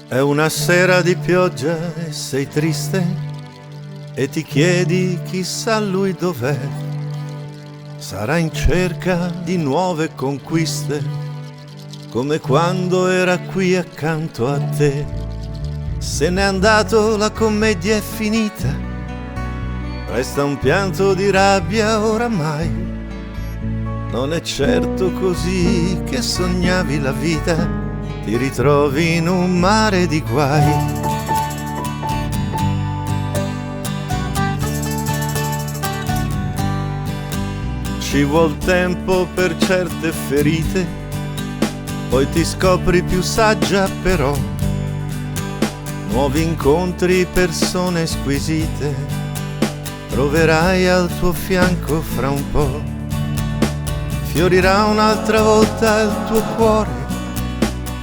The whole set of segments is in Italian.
È una sera di pioggia e sei triste e ti chiedi chissà lui dov'è. Sarà in cerca di nuove conquiste, come quando era qui accanto a te. Se n'è andato, la commedia è finita, resta un pianto di rabbia oramai. Non è certo così che sognavi la vita, ti ritrovi in un mare di guai. Ci vuol tempo per certe ferite, poi ti scopri più saggia però. Nuovi incontri, persone squisite, troverai al tuo fianco fra un po'. Fiorirà un'altra volta il tuo cuore,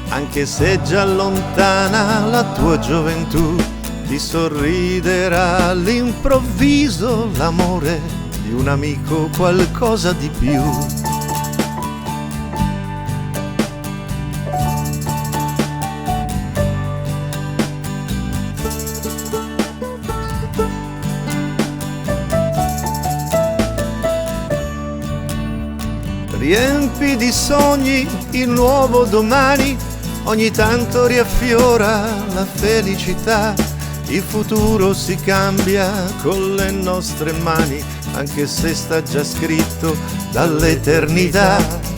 anche se già lontana la tua gioventù. Ti sorriderà all'improvviso l'amore di un amico, qualcosa di più. Riempi di sogni il nuovo domani, ogni tanto riaffiora la felicità. Il futuro si cambia con le nostre mani, anche se sta già scritto dall'eternità.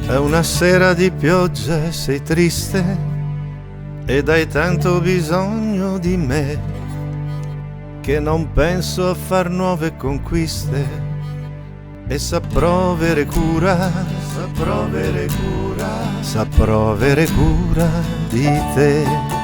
È una sera di pioggia e sei triste ed hai tanto bisogno di me, che non penso a far nuove conquiste e saprò avere cura di te.